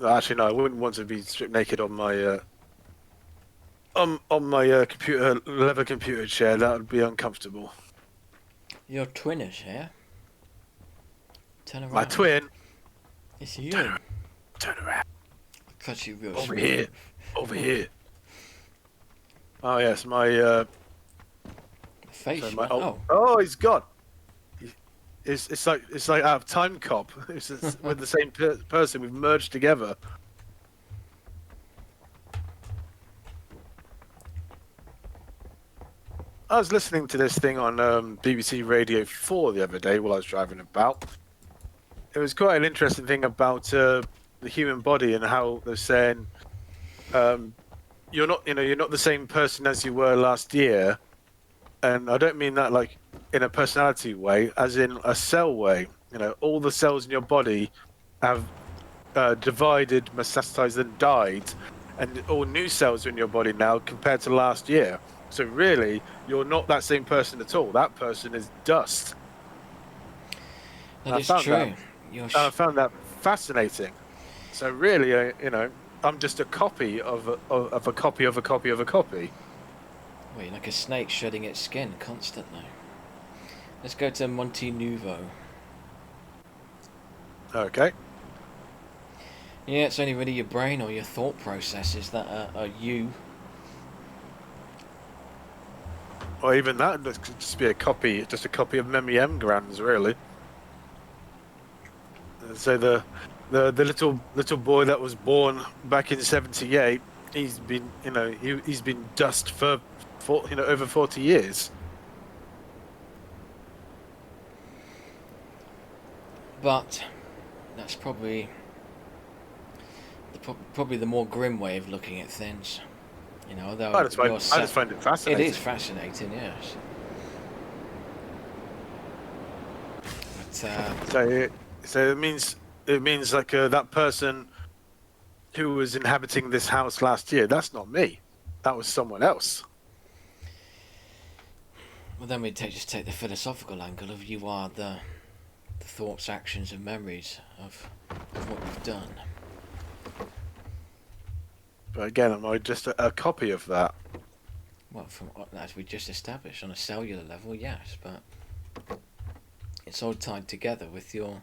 Actually, no, I wouldn't want to be stripped naked on my computer leather computer chair. That would be uncomfortable. Your twin is here. Turn My around. twin. It's you. Turn around. Cut you real Over smooth. here. Over here. Oh yes, my Face. so You my want? oh, he's gone. It's like out of Time Cop. We're the same person. We've merged together. I was listening to this thing on BBC Radio 4 the other day while I was driving about. It was quite an interesting thing about the human body and how they're saying you're not the same person as you were last year, and I don't mean that like in a personality way, as in a cell way. All the cells in your body have divided, metastasized, and died, and all new cells are in your body now compared to last year. So really, you're not that same person at all. That person is dust. That is true. I found that fascinating. So really, I'm just a copy of a copy of a copy of a copy. Wait, like a snake shedding its skin constantly. Let's go to Monte Nuovo. Okay. Yeah, it's only really your brain or your thought processes that are you. Or even that could just be a copy of memory engrams, really. So the little boy that was born back in '78, he's been he's been dust for over 40 years. But that's probably the more grim way of looking at things. Although I just find it fascinating. It is fascinating, yes. But so it means like that person who was inhabiting this house last year. That's not me. That was someone else. Well, then we just take the philosophical angle of you are the thoughts, actions, and memories of what you've done. But again, am I just a copy of that? Well, from as we just established, on a cellular level, yes, but it's all tied together with your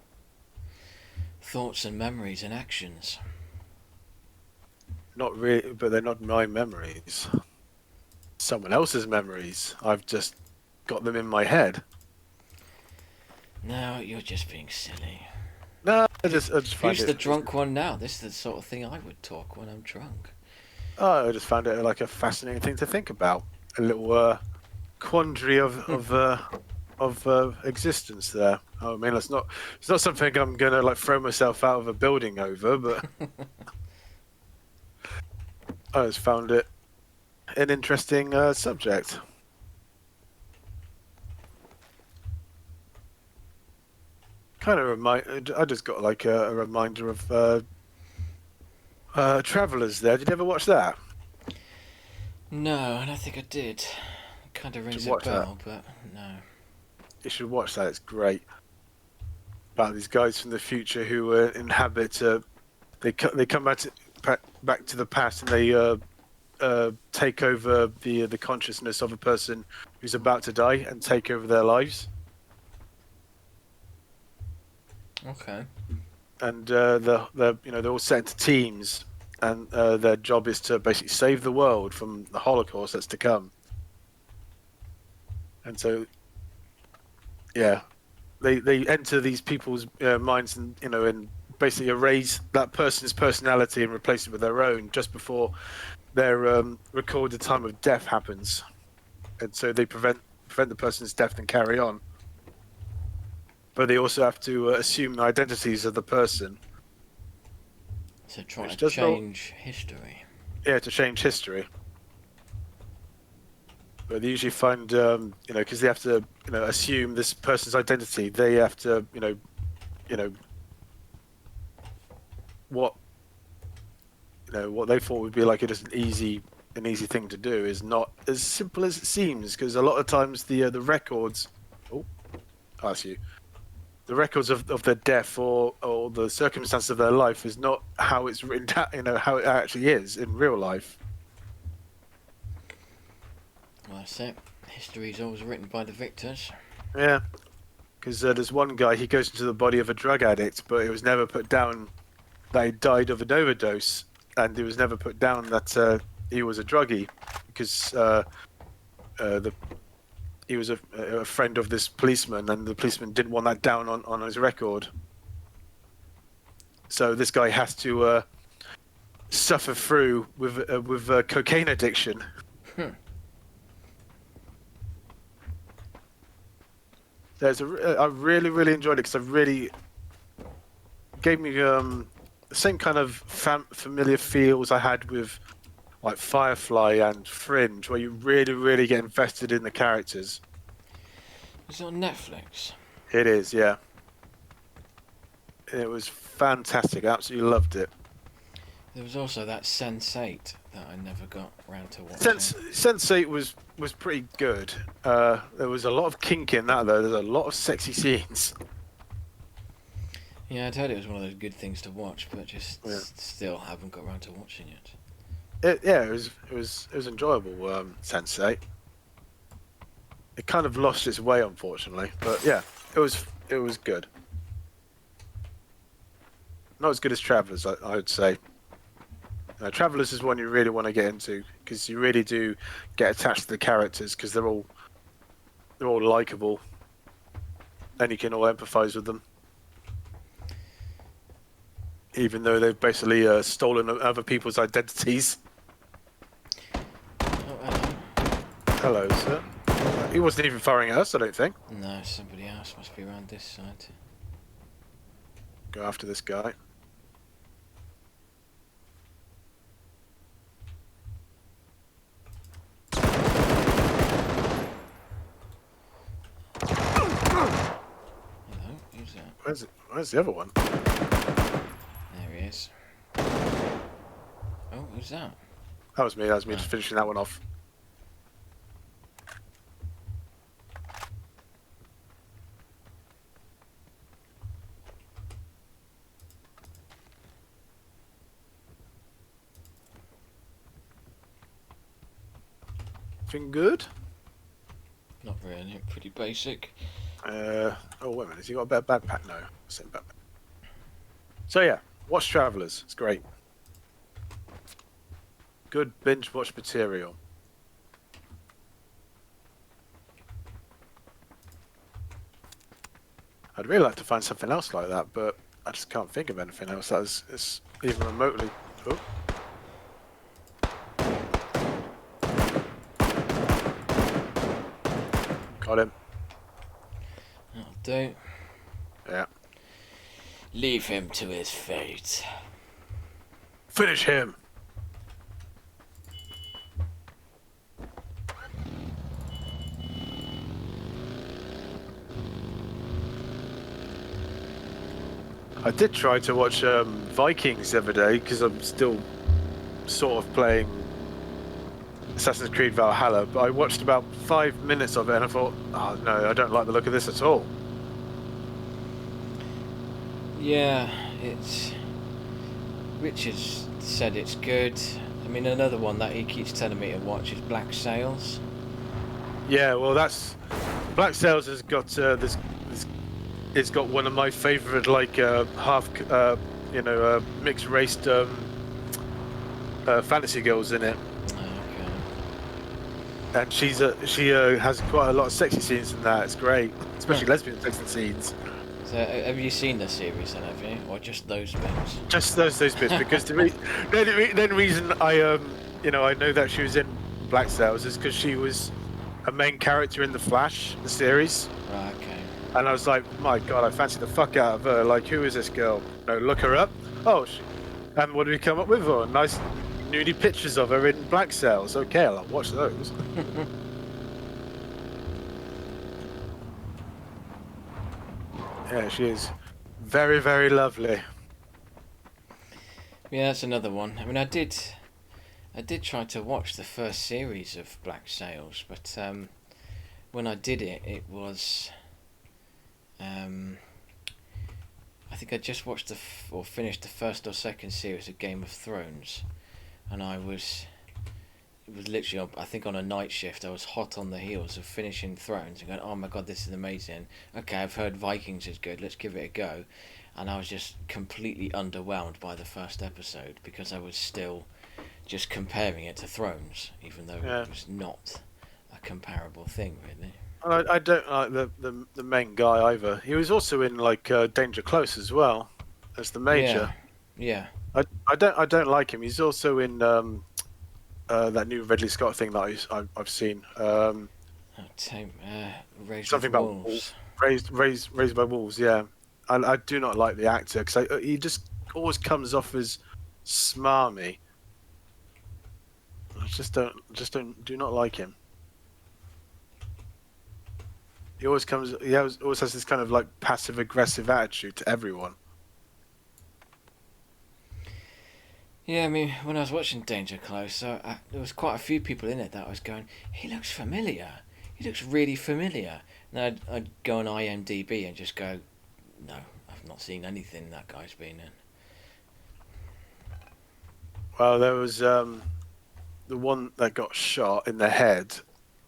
thoughts and memories and actions. Not really, but they're not my memories. Someone else's memories. I've just got them in my head. No, you're just being silly. No, I just find Who's the drunk one now? This is the sort of thing I would talk when I'm drunk. Oh, I just found it like a fascinating thing to think about. A little quandary of existence there. I mean, it's not something I'm gonna like throw myself out of a building over, but I just found it an interesting subject. Kind of I just got like a reminder of Travelers there. Did you ever watch that? No, I don't think I did. It kind of rings a bell, but no. You should watch that. It's great. About these guys from the future who inhabit. They come back to the past and they take over the consciousness of a person who's about to die and take over their lives. Okay. And they're all set into teams, and their job is to basically save the world from the Holocaust that's to come. And so, yeah, they enter these people's minds and basically erase that person's personality and replace it with their own just before their recorded time of death happens, and so they prevent the person's death and carry on. But they also have to assume the identities of the person. So try to change history. Yeah, to change history. But they usually find, because they have to, assume this person's identity. They have to, what they thought would be like an easy thing to do is not as simple as it seems. Because a lot of times the records, the the records of their death or the circumstances of their life is not how it's written down, how it actually is in real life. Well, that's it. History is always written by the victors. Yeah, because there's one guy, he goes into the body of a drug addict, but it was never put down that he died of an overdose, and it was never put down that he was a druggie, because he was a friend of this policeman, and the policeman didn't want that down on his record. So this guy has to suffer through with cocaine addiction. I really enjoyed it because I really gave me the same kind of familiar feels I had with like Firefly and Fringe, where you really get invested in the characters. Is it on Netflix? It is, yeah. It was fantastic. I absolutely loved it. There was also that Sense8 that I never got round to watching. Sense8 was pretty good. There was a lot of kink in that, though. There's a lot of sexy scenes. Yeah, I'd heard it was one of those good things to watch, but just still haven't got round to watching it. It was enjoyable. Sense8. It kind of lost its way, unfortunately, but yeah, it was good. Not as good as Travelers, I would say. Travelers is one you really want to get into because you really do get attached to the characters because they're all likable, and you can all empathise with them, even though they've basically stolen other people's identities. Oh, hello. Hello, sir. He wasn't even firing at us, I don't think. No, somebody else must be around this side. Go after this guy. Hello, who's that? Where's the other one? There he is. Oh, who's that? That was me just finishing that one off. Anything good? Not really, pretty basic. Oh, wait a minute. Has he got a better backpack? No. Same backpack. So, yeah. Watch Travelers. It's great. Good binge watch material. I'd really like to find something else like that, but I just can't think of anything else that is even remotely... Oh. Got him. That'll do. Yeah. Leave him to his fate. Finish him. I did try to watch Vikings the other day because I'm still sort of playing Assassin's Creed Valhalla, but I watched about 5 minutes of it and I thought, oh no, I don't like the look of this at all. Yeah, it's... Richard said it's good. I mean, another one that he keeps telling me to watch is Black Sails. Yeah, well, that's Black Sails has got this. It's got one of my favourite, like mixed race fantasy girls in it. Okay. And she has quite a lot of sexy scenes in that. It's great, especially lesbian sexy scenes. So, have you seen the series then, have you? Or just those bits? Just those bits, because the only reason I know that she was in Black Sails is because she was a main character in The Flash, the series. Right, okay. And I was like, my God, I fancy the fuck out of her. Like, who is this girl? No, look her up. Oh, and what did we come up with? Oh, nice nudie pictures of her in Black Sails. Okay, I'll watch those. Yeah, she is very, very lovely. Yeah, that's another one. I mean, I did try to watch the first series of Black Sails, but when I did it, it was I think I just watched or finished the first or second series of Game of Thrones, and it was literally, I think, on a night shift. I was hot on the heels of finishing Thrones and going, oh my god, this is amazing. Okay, I've heard Vikings is good, let's give it a go. And I was just completely underwhelmed by the first episode because I was still just comparing it to Thrones, even though Yeah. it was not a comparable thing, really. I don't like the main guy either. He was also in like Danger Close as well as the Major. Yeah, yeah. I don't like him. He's also in that new Ridley Scott thing that I've seen. Oh, Raised with Something about Wolves. raised by wolves. Yeah, I do not like the actor because he just always comes off as smarmy. I do not like him. He always has this kind of like passive aggressive attitude to everyone. Yeah, I mean, when I was watching Danger Close, there was quite a few people in it that I was going, he looks familiar. He looks really familiar. And I'd go on IMDb and just go, no, I've not seen anything that guy's been in. Well, there was the one that got shot in the head.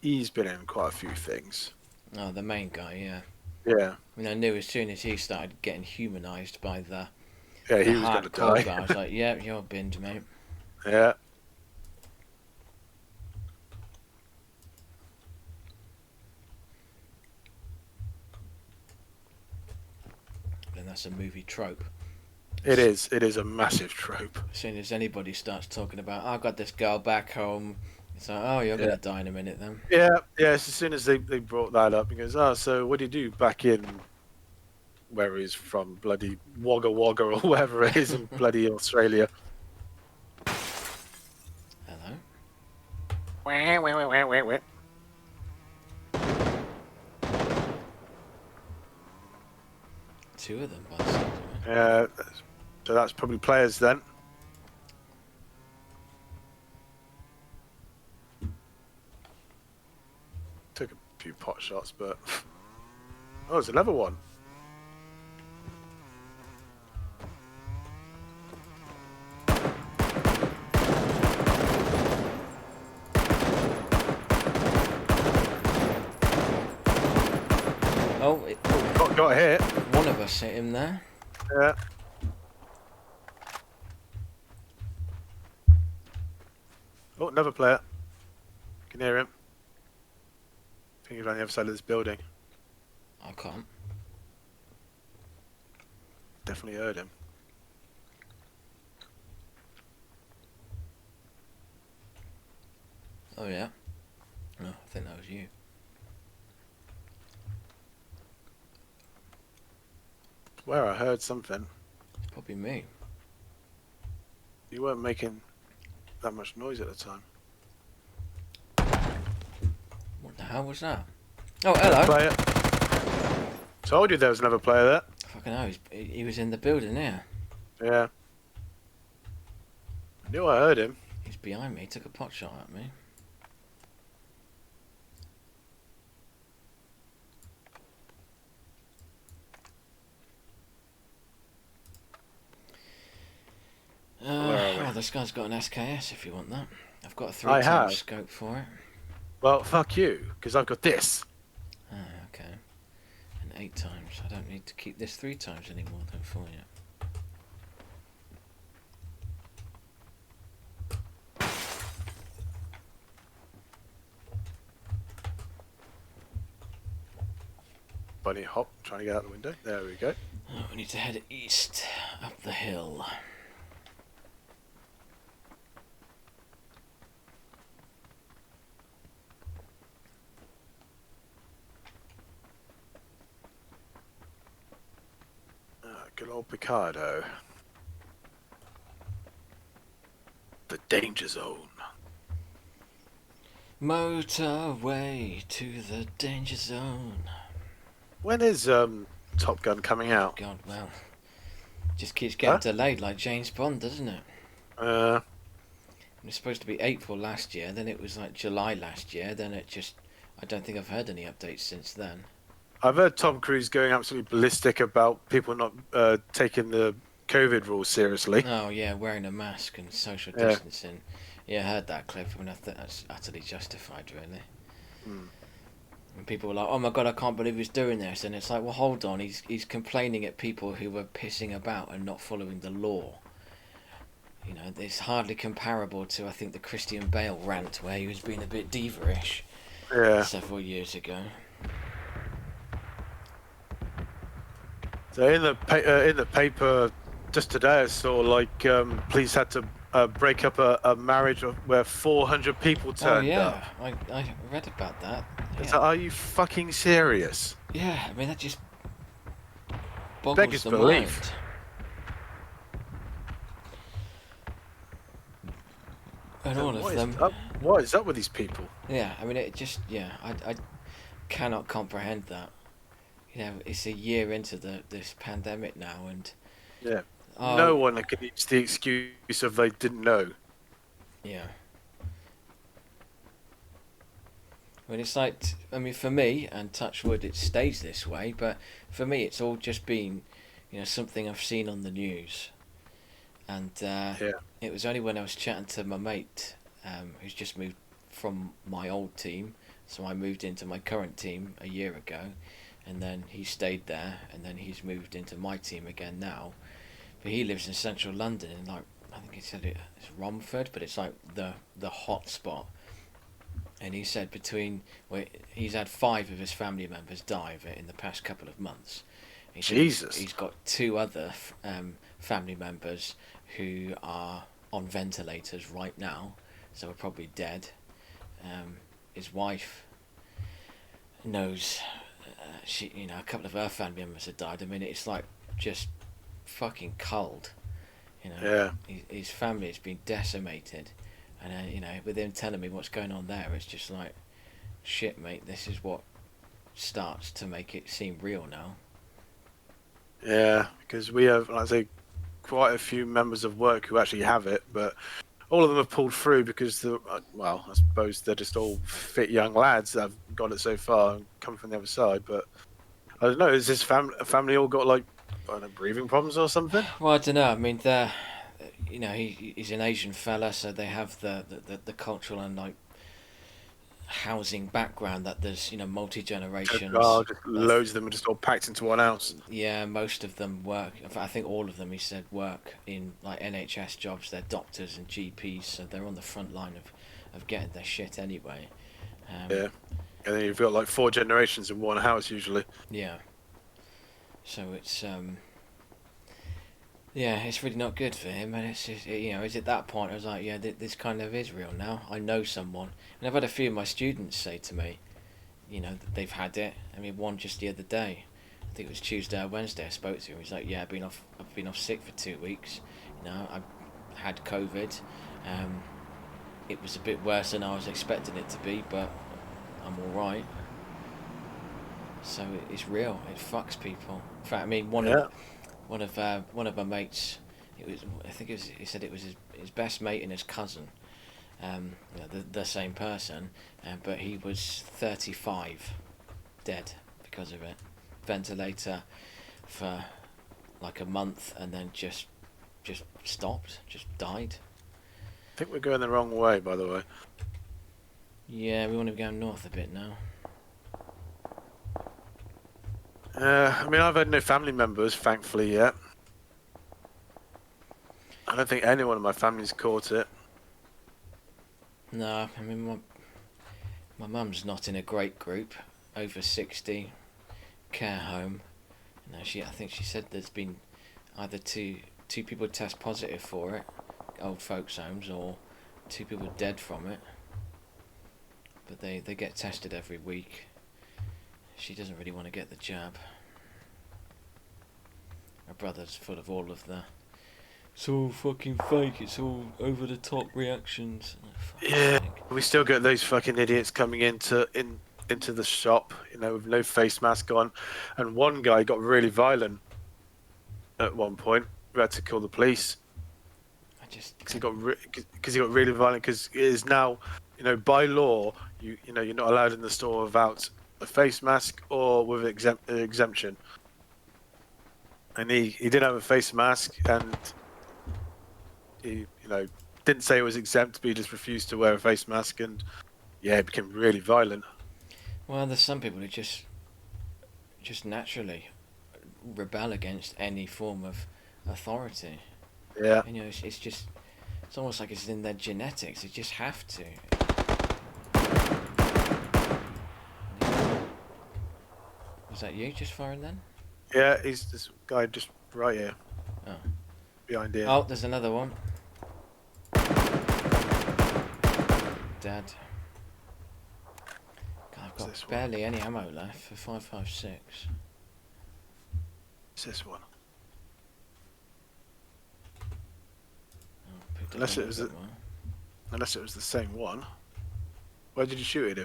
He's been in quite a few things. Oh, the main guy, yeah. Yeah, I mean, I knew as soon as he started getting humanised by the he was going to hardcore die. guy, I was like, yeah, you're binned, mate. Yeah. And that's a movie trope. It is. It is a massive trope. As soon as anybody starts talking about, oh, I got this girl back home, it's like, oh, you're going to die in a minute then. Yeah, yeah. As soon as they brought that up, he goes, "Oh, so what do you do back in where he's from, bloody Wagga Wagga or wherever it is in bloody Australia?" Hello? Wah, wah, wah, wah, wah. Two of them, by the sounds of it. Yeah, so that's probably players then. Took a few pot shots, but oh, there's another one. Oh, Got hit. one of us hit him there. Yeah. Oh, another player. Can hear him. I think he's on the other side of this building. I can't. Definitely heard him. Oh, yeah? No, I think that was you. Where I heard something. It's probably me. You weren't making that much noise at the time. What the hell was that? Oh, hello! Player. Told you there was another player there. Fucking hell, he was in the building there. Yeah. I knew I heard him. He's behind me, he took a pot shot at me. Oh, this guy's got an SKS if you want that. I've got a 3 times have. scope for it. Well, fuck you, because I've got this. Oh, okay. And 8 times. I don't need to keep this 3 times anymore though for you. Bunny hop, trying to get out the window. There we go. Oh, we need to head east, up the hill. Good old Picardo. The danger zone. Motorway to the danger zone. When is Top Gun coming out? God, well, just keeps getting delayed like James Bond, doesn't it? Uh, It was supposed to be April last year, then it was like July last year, then it just... I don't think I've heard any updates since then. I've heard Tom Cruise going absolutely ballistic about people not taking the COVID rules seriously. Oh yeah, wearing a mask and social Yeah. distancing. Yeah, I heard that clip. I mean, I think that's utterly justified, really. Mm. And people were like, "Oh my god, I can't believe he's doing this," and it's like, well, hold on, he's complaining at people who were pissing about and not following the law. You know, it's hardly comparable to, I think, the Christian Bale rant where he was being a bit diva-ish Yeah. several years ago. So in the paper just today, I saw like police had to break up a marriage where 400 people Oh turned up. yeah, I read about that. It's Yeah, like, are you fucking serious? yeah. I mean, that just boggles Beggars the belief. mind. And So all of them. what is up with these people? Yeah, I mean, it just, yeah, I cannot comprehend that. You know, it's a year into this pandemic now, and Yeah. oh No one can use the excuse of they didn't know. yeah. I mean, it's like, I mean, for me, and touch wood, it stays this way, but for me, it's all just been, you know, something I've seen on the news. And Yeah. it was only when I was chatting to my mate, who's just moved from my old team, so I moved into my current team a year ago, and then he stayed there, and then he's moved into my team again now. But he lives in central London, and like, I think he said it's Romford, but it's like the hot spot. And he said well, he's had 5 of his family members die of it in the past couple of months. He said Jesus. he's got 2 other family members who are on ventilators right now, so are probably dead. His wife knows, you know, a couple of her family members have died. I mean, it's like just fucking cold. You know, Yeah. his family has been decimated, and you know, with him telling me what's going on there, it's just like, shit, mate. This is what starts to make it seem real now. Yeah. Because we have, like I say, quite a few members of work who actually have it, but all of them have pulled through because well, I suppose they're just all fit young lads that have got it so far and come from the other side. But I don't know. Is this family all got like, I don't know, breathing problems or something? Well, I don't know. I mean, they're, you know, he's an Asian fella, so they have the cultural and like housing background that there's, you know, multi generations Oh, just of, loads of them are just all packed into one house. yeah, most of them work. In fact, I think all of them, he said, work in like NHS jobs. They're doctors and GPs, so they're on the front line of getting their shit anyway. Yeah. And then you've got like 4 generations in one house usually. Yeah. So it's yeah, it's really not good for him, and it's just, you know, it's at that point I was like, yeah, this kind of is real now. I know someone, and I've had a few of my students say to me, you know, that they've had it. I mean, one just the other day, I think it was Tuesday or Wednesday. I spoke to him. He's like, yeah, I've been off sick for 2 weeks. You know, I had COVID. It was a bit worse than I was expecting it to be, but I'm all right. So it's real. It fucks people. In fact, I mean, Yeah. one of my mates. It was, I think it was, he said it was his best mate and his cousin. You know, the same person, but he was 35, dead because of it. Ventilator for like a month, and then just stopped, just died. I think we're going the wrong way, by the way. Yeah, we want to be going north a bit now. I mean, I've had no family members, thankfully, yet. I don't think anyone in my family's caught it. No, I mean my mum's not in a great group, over 60, care home. No, I think she said there's been either two people test positive for it, old folks homes, or 2 people dead from it. But they get tested every week. She doesn't really want to get the jab. Her brother's full of all of the, it's all fucking fake, it's all over the top reactions. Yeah, we still get those fucking idiots coming into the shop, you know, with no face mask on, and one guy got really violent at one point. We had to call the police I just, because he got really violent. Because it is now, you know, by law, you know, you're not allowed in the store without a face mask or with exemption. And he didn't have a face mask, and he didn't say it was exempt, but he just refused to wear a face mask, and yeah, it became really violent. Well, there's some people who just naturally rebel against any form of authority. Yeah. And, it's just, it's almost like it's in their genetics. They just have to. Was that you just firing then? Yeah, he's this guy just right here. Oh. Behind here. Oh, there's another one. Dead. God, I've got barely any ammo left for 5.56. It's this one. Oh, Unless it was the same one. Where did you shoot at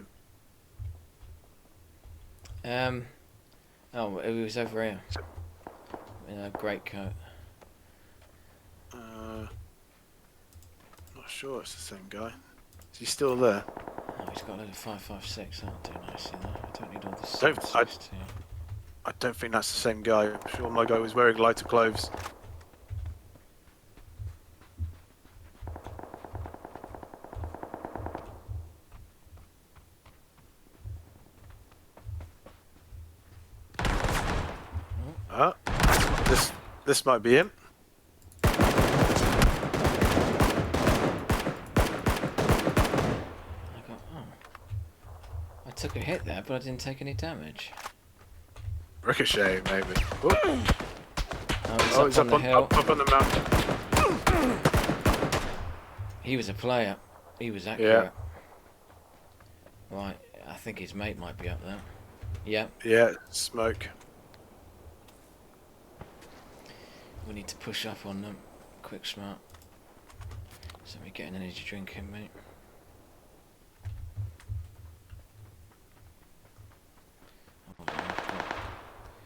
him? Oh, it was over here. In a greatcoat. Not sure it's the same guy. Is he still there? Oh, he's got a load of 5.56. That'll do nicely though. I don't need all this. I don't think that's the same guy. I'm sure my guy was wearing lighter clothes. This might be him. I took a hit there, but I didn't take any damage. Ricochet, maybe. Oh, he's up on the mountain. He was a player. He was accurate. Yeah. Right, I think his mate might be up there. Yeah. Yeah, smoke. We need to push up on them. Quick, smart. So we get an energy drink in, mate.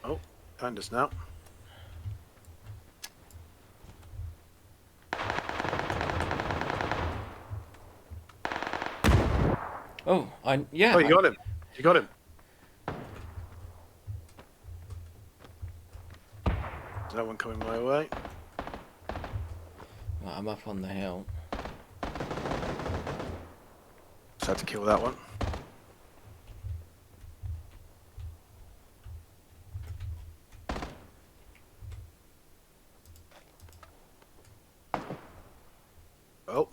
Oh, behind us now. Oh, yeah. Oh, you got him. You got him. There's no one coming my way. Right, I'm up on the hill. Just had to kill that one. Oh.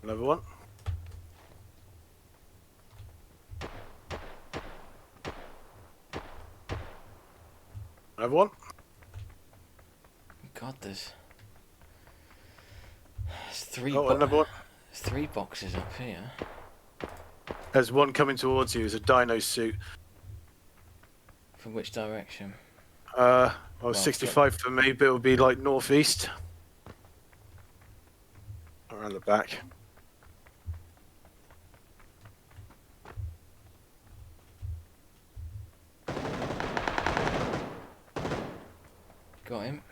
Another one. Another one. God, there's three. Oh, another one. There's 3 boxes up here. There's one coming towards you. It's a dino suit. From which direction? Well, 65 for me, but it'll be like northeast. Around the back. Got him.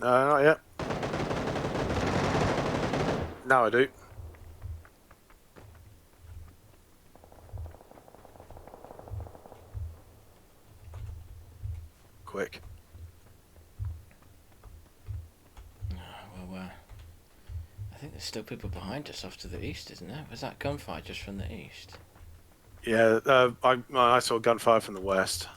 No, not yet. Now I do. Quick. Oh, well, I think there's still people behind us off to the east, isn't there? Was that gunfire just from the east? Yeah, I saw gunfire from the west.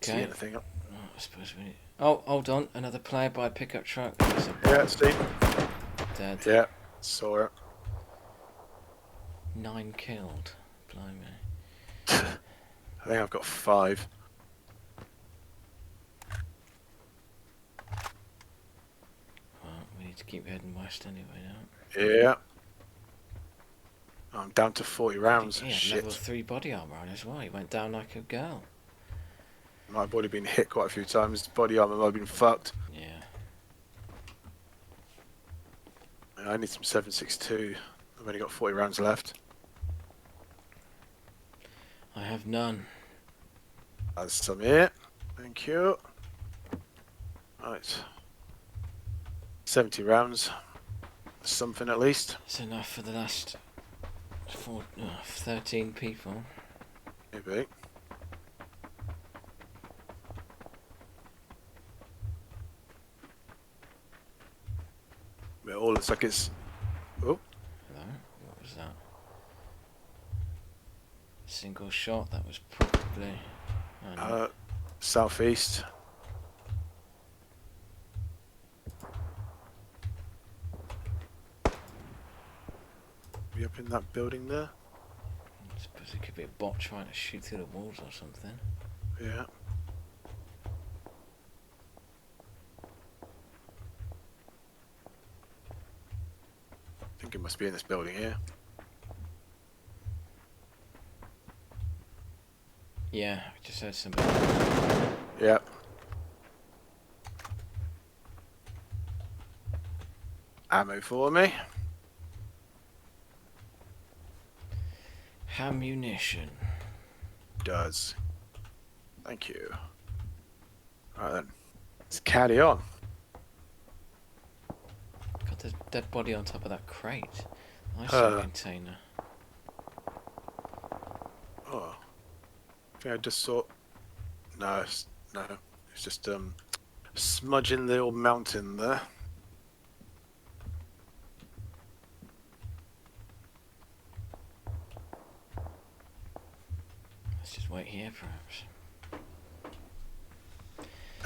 See anything up? Oh, I suppose we need... Oh, hold on. Another player by a pickup truck. Yeah, see? Dead. Yeah, saw it. 9 killed. Blimey. I think I've got 5. Well, we need to keep heading west anyway now. Yeah. I'm down to 40 rounds. He had Shit. level 3 body armor on as well. He went down like a girl. My body been hit quite a few times. Body armor might have been fucked. Yeah. I need some 7.62. I've only got 40 rounds left. I have none. There's some here. Thank you. Right. 70 rounds. Something at least. It's enough for the last 13 people. Maybe. It all looks like it's... Oh. Hello? What was that? Single shot? That was probably... Southeast. Be up in that building there? I suppose it could be a bot trying to shoot through the walls or something. Yeah. I think it must be in this building here. Yeah, I just heard somebody. Yeah. Ammo for me. Ammunition. Does. Thank you. Alright then. Let's carry on. Got the dead body on top of that crate. Nice container. Oh. I think I just saw... No, no. It's just smudging the old mountain there. Let's just wait here,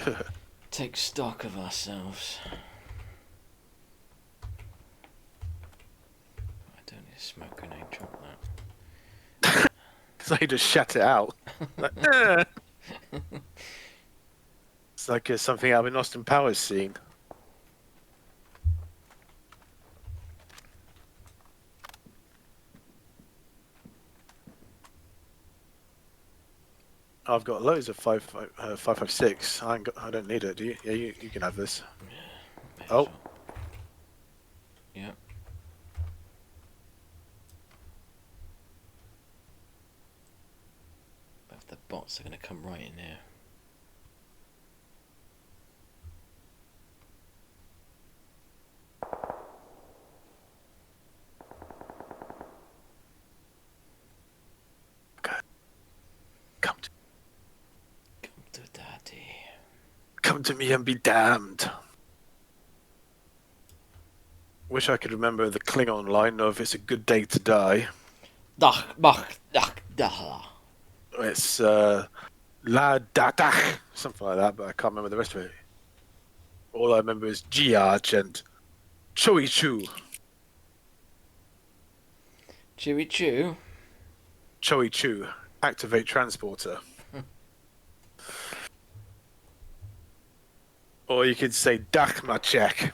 perhaps. Take stock of ourselves. I don't need a smoke grenade, drop that. So you just shut it out. Like, eh. It's like something out of an Austin Powers scene. I've got loads of 5.56. I don't need it. Do you? Yeah, you can have this. Yeah, Oh. well. Yep. But the bots are going to come right in here. To daddy. Come to me and be damned. Wish I could remember the Klingon line of "It's a good day to die." It's la da da, something like that, but I can't remember the rest of it. All I remember is Giarch and Choi Chu. Chewy chew. Choi Chu, activate transporter. Or you could say Dachmachek.